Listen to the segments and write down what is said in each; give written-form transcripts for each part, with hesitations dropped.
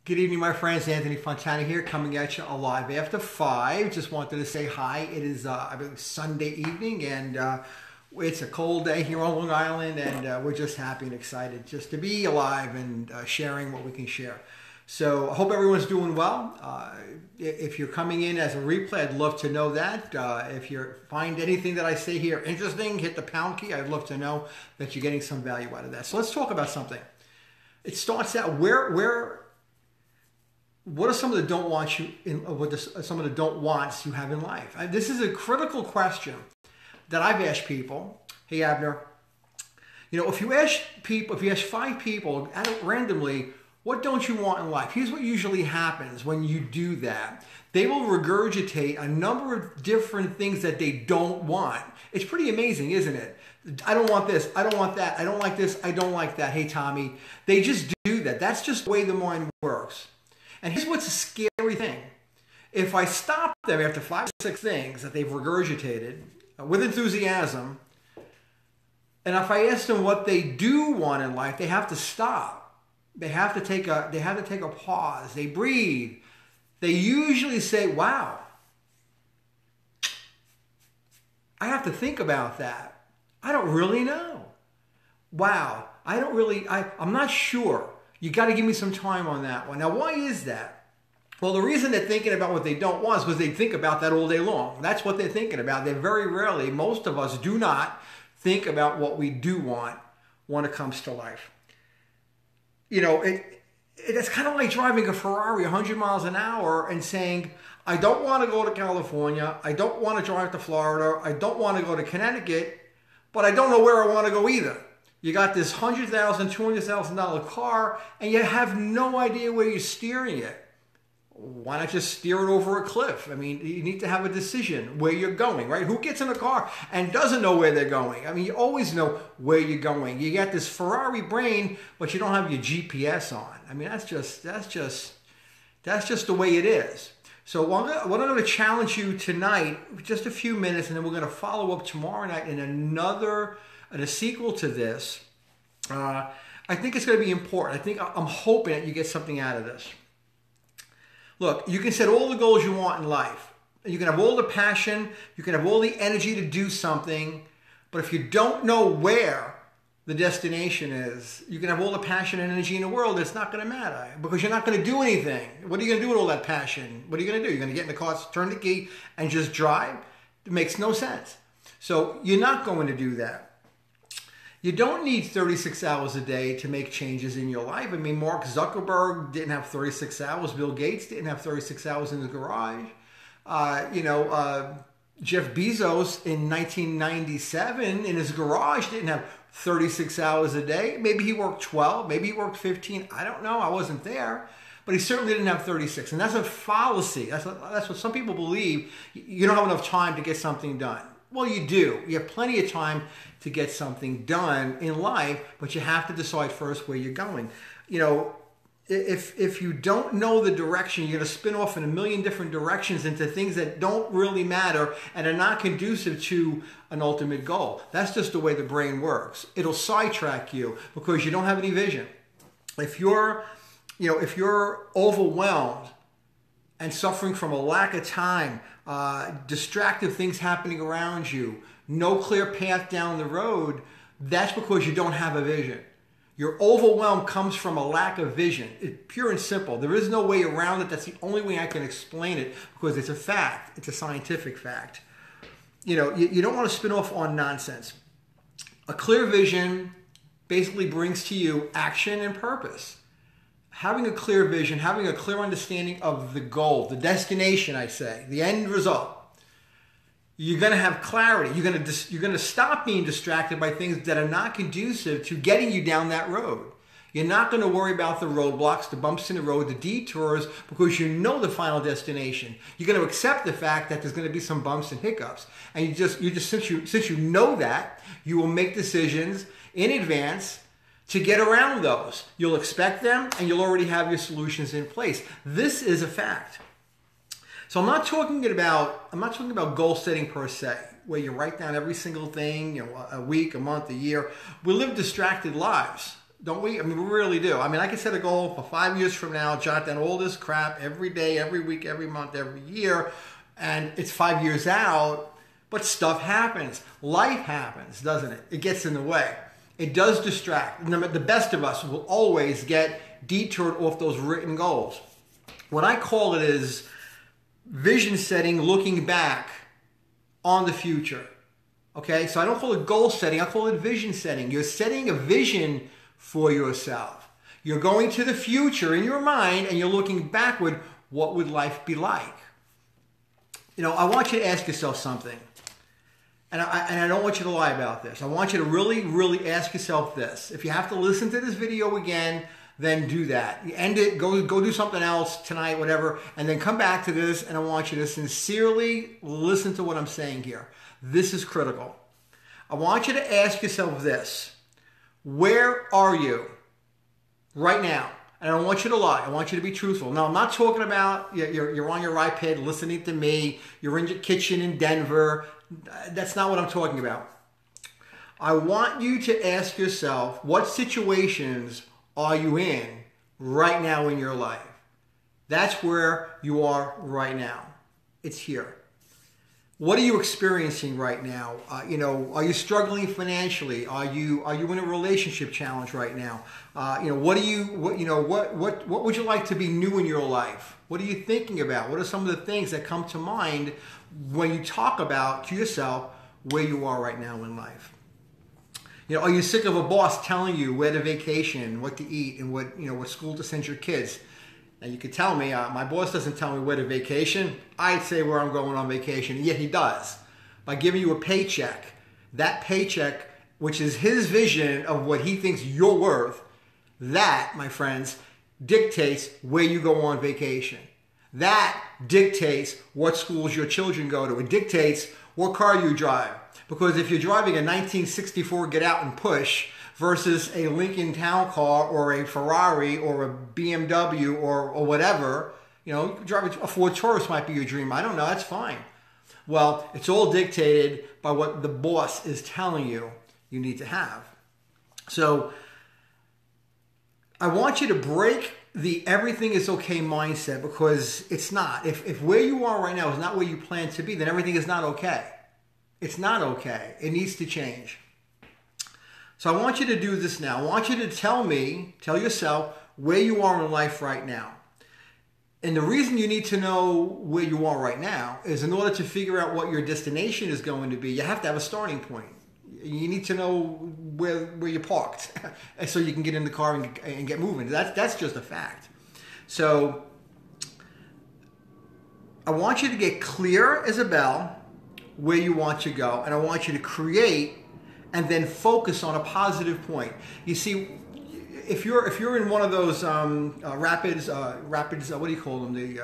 Good evening, my friends. Anthony Fontana here, coming at you live after 5. Just wanted to say hi. It is I believe Sunday evening, and it's a cold day here on Long Island, and we're just happy and excited just to be alive and sharing what we can share. So I hope everyone's doing well. If you're coming in as a replay, I'd love to know that. If you find anything that I say here interesting, hit the pound key. I'd love to know that you're getting some value out of that. So let's talk about something. It starts out what are some of the don't wants you in? Some of the don't wants you have in life? This is a critical question that I've asked people. Hey, Abner, if you ask 5 people randomly, what don't you want in life? Here's what usually happens when you do that. They will regurgitate a number of different things that they don't want. It's pretty amazing, isn't it? I don't want this. I don't want that. I don't like this. I don't like that. Hey, Tommy. They just do that. That's just the way the mind works. And here's what's a scary thing. If I stop them after 5 or 6 things that they've regurgitated with enthusiasm, and if I ask them what they do want in life, they have to stop. They have to take a pause. They breathe. They usually say, "Wow, I have to think about that. I don't really know. Wow, I'm not sure. You got to give me some time on that one." Now, why is that? Well, the reason they're thinking about what they don't want is because they think about that all day long. That's what they're thinking about. They very rarely, most of us do not think about what we do want when it comes to life. It's kind of like driving a Ferrari 100 miles an hour and saying, "I don't want to go to California. I don't want to drive to Florida. I don't want to go to Connecticut, but I don't know where I want to go either." You got this $100,000, $200,000 car, and you have no idea where you're steering it. Why not just steer it over a cliff? I mean, you need to have a decision where you're going, right? Who gets in a car and doesn't know where they're going? I mean, you always know where you're going. You got this Ferrari brain, but you don't have your GPS on. I mean, that's just the way it is. So what I'm going to challenge you tonight, just a few minutes, and then we're going to follow up tomorrow night in a sequel to this. I think it's going to be important. I'm hoping that you get something out of this. Look, you can set all the goals you want in life. You can have all the passion. You can have all the energy to do something. But if you don't know where the destination is, you can have all the passion and energy in the world. It's not going to matter because you're not going to do anything. What are you going to do with all that passion? What are you going to do? You're going to get in the car, turn the key, and just drive? It makes no sense. So you're not going to do that. You don't need 36 hours a day to make changes in your life. I mean, Mark Zuckerberg didn't have 36 hours. Bill Gates didn't have 36 hours in the garage. Jeff Bezos in 1997 in his garage didn't have 36 hours a day. Maybe he worked 12. Maybe he worked 15. I don't know. I wasn't there. But he certainly didn't have 36. And that's a fallacy. That's what some people believe. You don't have enough time to get something done. Well, you do. You have plenty of time to get something done in life, but you have to decide first where you're going. If you don't know the direction, you're going to spin off in a million different directions into things that don't really matter and are not conducive to an ultimate goal. That's just the way the brain works. It'll sidetrack you because you don't have any vision. If you're overwhelmed and suffering from a lack of time, distractive things happening around you, no clear path down the road, that's because you don't have a vision. Your overwhelm comes from a lack of vision. It's pure and simple. There is no way around it. That's the only way I can explain it because it's a fact. It's a scientific fact. You don't want to spin off on nonsense. A clear vision basically brings to you action and purpose. Having a clear vision, having a clear understanding of the goal, the destination, I say, the end result, you're going to have clarity. You're going to stop being distracted by things that are not conducive to getting you down that road. You're not going to worry about the roadblocks, the bumps in the road, the detours, because you know the final destination. You're going to accept the fact that there's going to be some bumps and hiccups, and since you know that, you will make decisions in advance to get around those. You'll expect them, and you'll already have your solutions in place. This is a fact. So I'm not talking about goal setting per se, where you write down every single thing, a week, a month, a year. We live distracted lives. don't we? I mean, we really do. I mean, I can set a goal for 5 years from now, jot down all this crap every day, every week, every month, every year, and it's 5 years out, but stuff happens. Life happens, doesn't it? It gets in the way. It does distract. The best of us will always get detoured off those written goals. What I call it is vision setting, looking back on the future. Okay, so I don't call it goal setting, I call it vision setting. You're setting a vision for yourself. You're going to the future in your mind and you're looking backward. What would life be like? You know, I want you to ask yourself something. And I don't want you to lie about this. I want you to really, really ask yourself this. If you have to listen to this video again, then do that. You end it, go do something else tonight, whatever, and then come back to this, and I want you to sincerely listen to what I'm saying here. This is critical. I want you to ask yourself this. Where are you right now? And I don't want you to lie. I want you to be truthful. Now, I'm not talking about you're on your iPad listening to me. You're in your kitchen in Denver. That's not what I'm talking about. I want you to ask yourself, what situations are you in right now in your life? That's where you are right now. It's here. What are you experiencing right now? You know, are you struggling financially? Are you in a relationship challenge right now? You know, what would you like to be new in your life? What are you thinking about? What are some of the things that come to mind when you talk about to yourself where you are right now in life? You know, are you sick of a boss telling you where to vacation, what to eat, and what school to send your kids? And you could tell me, my boss doesn't tell me where to vacation. I'd say where I'm going on vacation, and yet he does. By giving you a paycheck, that paycheck, which is his vision of what he thinks you're worth, that, my friends, dictates where you go on vacation. That dictates what schools your children go to. It dictates what car you drive. Because if you're driving a 1964 Get Out and Push versus a Lincoln Town Car or a Ferrari or a BMW or whatever, you know, driving a Ford Taurus might be your dream. I don't know. That's fine. Well, it's all dictated by what the boss is telling you you need to have. So I want you to break the everything is okay mindset, because it's not. If where you are right now is not where you plan to be, then everything is not okay. It's not okay. It needs to change. So I want you to do this now. I want you to tell yourself where you are in life right now. And the reason you need to know where you are right now is in order to figure out what your destination is going to be, you have to have a starting point. You need to know where you're parked so you can get in the car and get moving. That's just a fact. So I want you to get clear as a bell where you want to go, and I want you to create and then focus on a positive point. You see, if you're in one of those rapids, what do you call them? The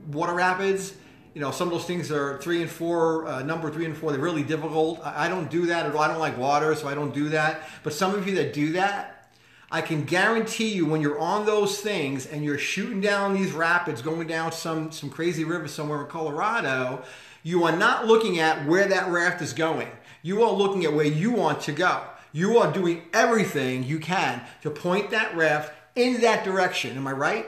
water rapids. You know, some of those things are 3 and 4, number 3 and 4. They're really difficult. I don't do that at all. I don't like water, so I don't do that. But some of you that do that, I can guarantee you when you're on those things and you're shooting down these rapids, going down some crazy river somewhere in Colorado, you are not looking at where that raft is going. You are looking at where you want to go. You are doing everything you can to point that raft in that direction. Am I right?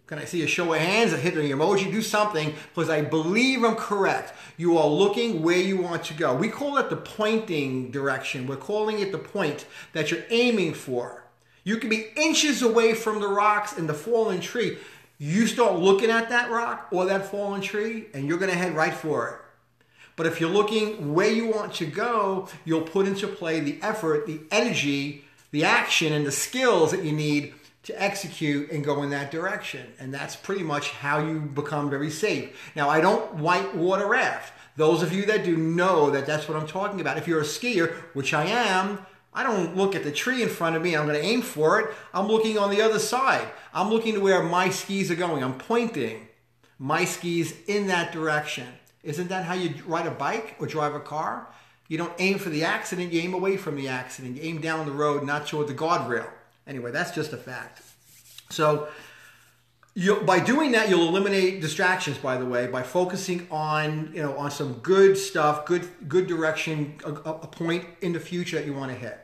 Can I see a show of hands? I hit an emoji, do something, because I believe I'm correct. You are looking where you want to go. We call it the pointing direction. We're calling it the point that you're aiming for. You can be inches away from the rocks and the fallen tree. You start looking at that rock or that fallen tree, and you're going to head right for it. But if you're looking where you want to go, you'll put into play the effort, the energy, the action, and the skills that you need to execute and go in that direction. And that's pretty much how you become very safe. Now, I don't whitewater raft. Those of you that do know that that's what I'm talking about. If you're a skier, which I am, I don't look at the tree in front of me. I'm going to aim for it. I'm looking on the other side. I'm looking to where my skis are going. I'm pointing my skis in that direction. Isn't that how you ride a bike or drive a car? You don't aim for the accident. You aim away from the accident. You aim down the road, not toward the guardrail. Anyway, that's just a fact. So by doing that, you'll eliminate distractions, by the way, by focusing on, on some good stuff, good direction, a point in the future that you want to hit.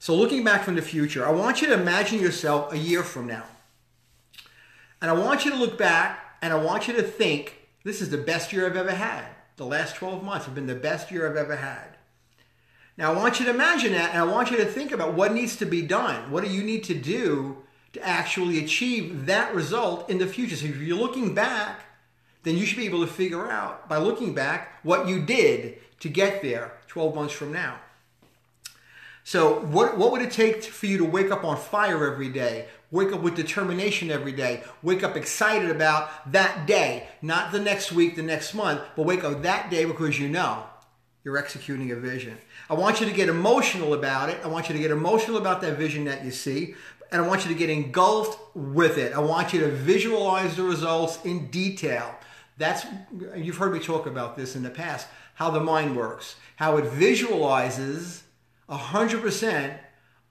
So looking back from the future, I want you to imagine yourself a year from now. And I want you to look back and I want you to think, this is the best year I've ever had. The last 12 months have been the best year I've ever had. Now I want you to imagine that and I want you to think about what needs to be done. What do you need to do to actually achieve that result in the future? So if you're looking back, then you should be able to figure out by looking back what you did to get there 12 months from now. So what would it take for you to wake up on fire every day? Wake up with determination every day. Wake up excited about that day, not the next week, the next month, but wake up that day because you know you're executing a vision. I want you to get emotional about it. I want you to get emotional about that vision that you see, and I want you to get engulfed with it. I want you to visualize the results in detail. You've heard me talk about this in the past, how the mind works, how it visualizes 100%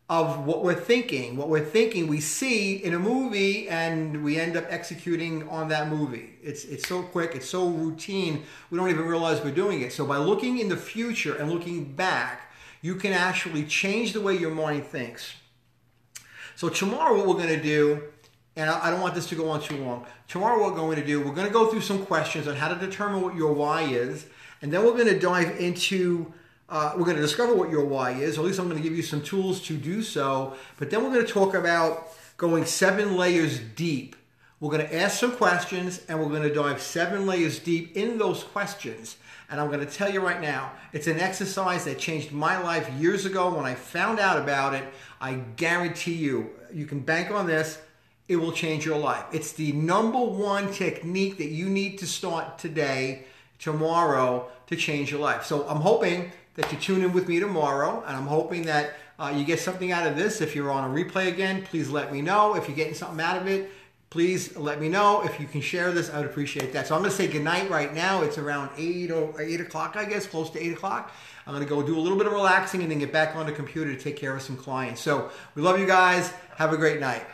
of what we're thinking. What we're thinking, we see in a movie and we end up executing on that movie. It's so quick, it's so routine, we don't even realize we're doing it. So by looking in the future and looking back, you can actually change the way your mind thinks. So tomorrow what we're going to do, and I don't want this to go on too long. Tomorrow what we're going to do, we're going to go through some questions on how to determine what your why is, and then we're going to dive into we're going to discover what your why is, or at least I'm going to give you some tools to do so. But then we're going to talk about going 7 layers deep. We're going to ask some questions, and we're going to dive 7 layers deep in those questions. And I'm going to tell you right now, it's an exercise that changed my life years ago when I found out about it. I guarantee you, you can bank on this, it will change your life. It's the #1 technique that you need to start today, tomorrow, to change your life. So I'm hoping that you tune in with me tomorrow, and I'm hoping that you get something out of this. If you're on a replay again, please let me know. If you're getting something out of it, please let me know. If you can share this, I would appreciate that. So I'm going to say goodnight right now. It's around 8 o'clock, I guess, close to 8 o'clock. I'm going to go do a little bit of relaxing and then get back on the computer to take care of some clients. So we love you guys. Have a great night.